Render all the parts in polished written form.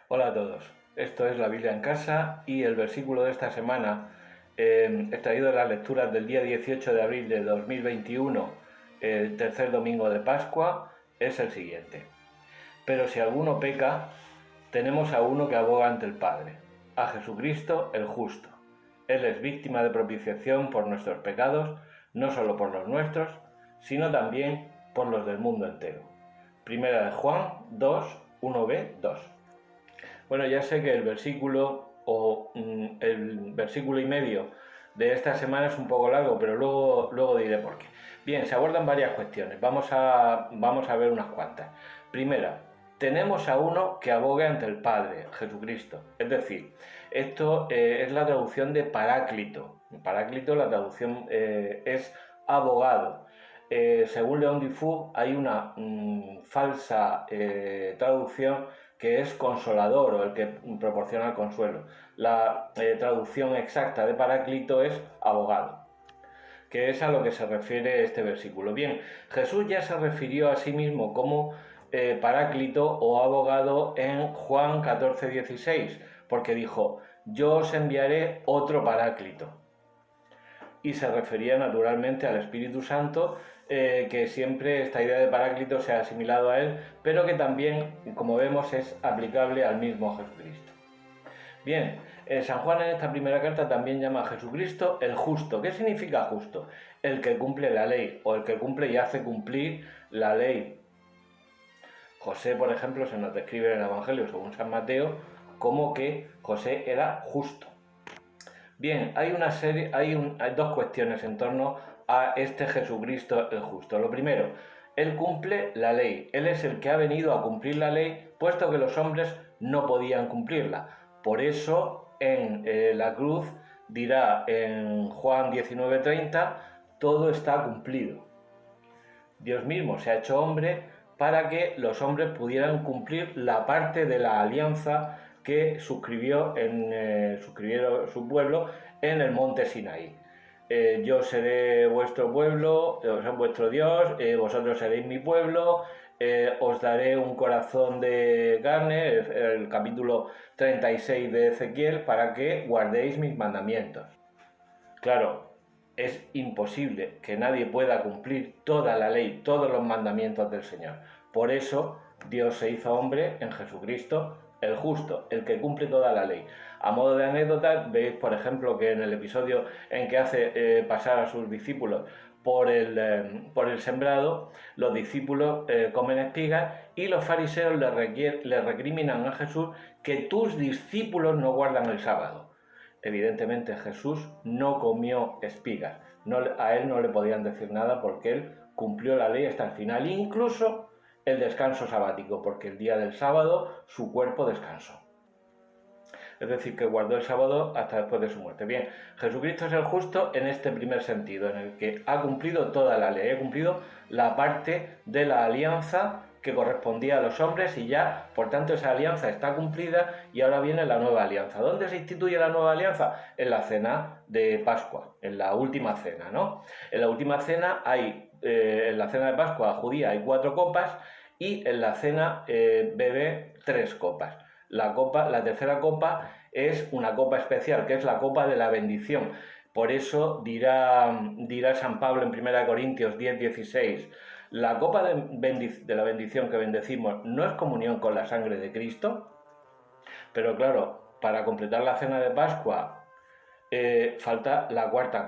Hola a todos, esto es la Biblia en casa y el versículo de esta semana, extraído de las lecturas del día 18 de abril de 2021, el tercer domingo de Pascua, es el siguiente. Pero si alguno peca, tenemos a uno que aboga ante el Padre, a Jesucristo el justo. Él es víctima de propiciación por nuestros pecados, no solo por los nuestros, sino también por los del mundo entero. Primera de Juan 2, 1b, 2. Bueno, ya sé que el versículo o el versículo y medio de esta semana es un poco largo, pero luego diré por qué. Bien, se abordan varias cuestiones. Vamos a ver unas cuantas. Primera, tenemos a uno que aboga ante el Padre, Jesucristo. Es decir, esto es la traducción de Paráclito. Paráclito, la traducción es abogado. Según León Dufour, hay una falsa traducción que es consolador o el que proporciona el consuelo. La traducción exacta de Paráclito es abogado, que es a lo que se refiere este versículo. Bien, Jesús ya se refirió a sí mismo como Paráclito o abogado en Juan 14:16, porque dijo: yo os enviaré otro Paráclito. Y se refería naturalmente al Espíritu Santo, que siempre esta idea de Paráclito se ha asimilado a él, pero que también, como vemos, es aplicable al mismo Jesucristo. Bien, San Juan en esta primera carta también llama a Jesucristo el justo. ¿Qué significa justo? El que cumple la ley, o el que cumple y hace cumplir la ley. José, por ejemplo, se nos describe en el Evangelio según San Mateo como que José era justo. Bien, hay dos cuestiones en torno a este Jesucristo el justo. Lo primero, él cumple la ley. Él es el que ha venido a cumplir la ley, puesto que los hombres no podían cumplirla. Por eso, en la cruz dirá en Juan 19:30, todo está cumplido. Dios mismo se ha hecho hombre para que los hombres pudieran cumplir la parte de la alianza que suscribieron su pueblo en el monte Sinaí. Yo seré vuestro pueblo, vuestro Dios, vosotros seréis mi pueblo, os daré un corazón de carne, el capítulo 36 de Ezequiel, para que guardéis mis mandamientos. Claro, es imposible que nadie pueda cumplir toda la ley, todos los mandamientos del Señor. Por eso Dios se hizo hombre en Jesucristo, el justo, el que cumple toda la ley. A modo de anécdota, veis, por ejemplo, que en el episodio en que hace pasar a sus discípulos por el sembrado, los discípulos comen espigas y los fariseos le recriminan a Jesús que tus discípulos no guardan el sábado. Evidentemente Jesús no comió espigas, a él no le podían decir nada porque él cumplió la ley hasta el final, incluso el descanso sabático, porque el día del sábado su cuerpo descansó. Es decir, que guardó el sábado hasta después de su muerte. Bien, Jesucristo es el justo en este primer sentido, en el que ha cumplido toda la ley, ha cumplido la parte de la alianza que correspondía a los hombres y ya, por tanto, esa alianza está cumplida y ahora viene la nueva alianza. ¿Dónde se instituye la nueva alianza? En la cena de Pascua, en la última cena, ¿no? En la última cena en la cena de Pascua judía hay 4 copas y en la cena bebe 3 copas. La tercera copa es una copa especial, que es la copa de la bendición. Por eso dirá San Pablo en 1 Corintios 10:16, la copa de la bendición que bendecimos no es comunión con la sangre de Cristo. Pero claro, para completar la cena de Pascua falta la cuarta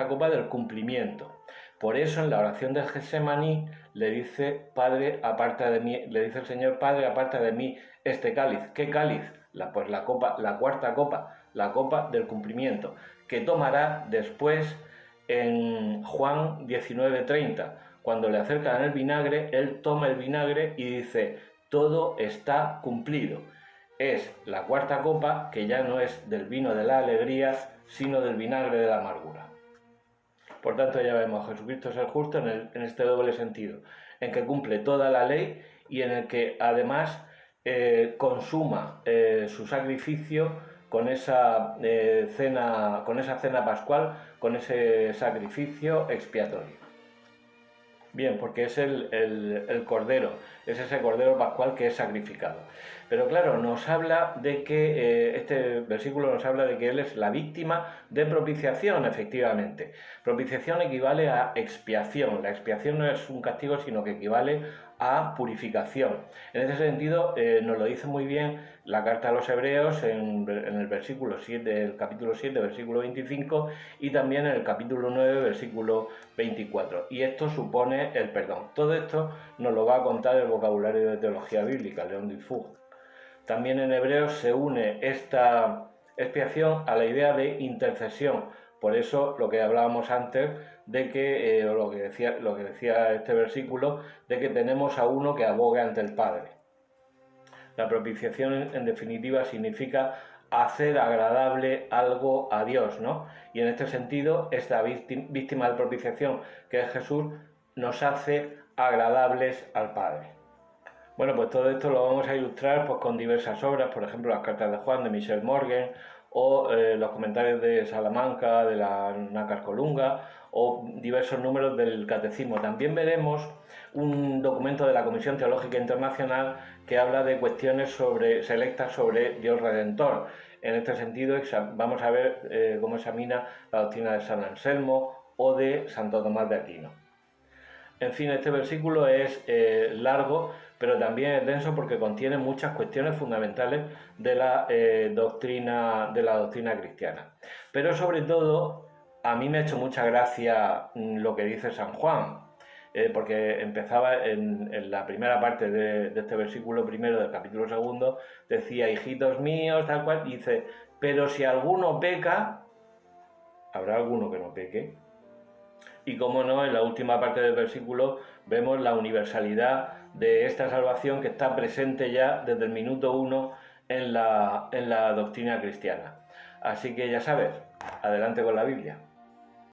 copa del cumplimiento. Por eso en la oración del Getsemaní le dice el Señor: Padre, aparta de mí este cáliz. ¿Qué cáliz? La cuarta copa, la copa del cumplimiento, que tomará después en Juan 19:30. Cuando le acercan el vinagre, él toma el vinagre y dice: todo está cumplido. Es la cuarta copa, que ya no es del vino de la alegría, sino del vinagre de la amargura. Por tanto, ya vemos, Jesucristo es el justo en este doble sentido, en que cumple toda la ley y en el que además consuma su sacrificio con esa cena pascual, con ese sacrificio expiatorio. Bien, porque es el cordero, es ese cordero pascual que es sacrificado. Pero claro, nos habla de que este versículo nos habla de que Él es la víctima de propiciación, efectivamente. Propiciación equivale a expiación. La expiación no es un castigo, sino que equivale a purificación. En ese sentido, nos lo dice muy bien la carta a los Hebreos en el versículo 7, el capítulo 7, versículo 25, y también en el capítulo 9, versículo 24. Y esto supone el perdón. Todo esto nos lo va a contar el vocabulario de teología bíblica, León Dufour. También en Hebreos se une esta expiación a la idea de intercesión. Por eso lo que hablábamos antes de que, lo que decía este versículo, de que tenemos a uno que aboga ante el Padre. La propiciación, en definitiva, significa hacer agradable algo a Dios, ¿no? Y en este sentido, esta víctima de propiciación, que es Jesús, nos hace agradables al Padre. Bueno, pues todo esto lo vamos a ilustrar pues, con diversas obras, por ejemplo, las cartas de Juan de Michel Morgan, o los comentarios de Salamanca, de la Nácar Colunga, o diversos números del Catecismo. También veremos un documento de la Comisión Teológica Internacional que habla de cuestiones selectas sobre Dios Redentor. En este sentido, vamos a ver cómo examina la doctrina de San Anselmo o de Santo Tomás de Aquino. En fin, este versículo es largo, pero también es denso porque contiene muchas cuestiones fundamentales de la doctrina cristiana. Pero sobre todo, a mí me ha hecho mucha gracia lo que dice San Juan, porque empezaba en la primera parte de este versículo primero del capítulo segundo, decía, hijitos míos, tal cual, y dice, pero si alguno peca, habrá alguno que no peque. Y como no, en la última parte del versículo vemos la universalidad de esta salvación que está presente ya desde el minuto 1 en la doctrina cristiana. Así que ya sabes, adelante con la Biblia.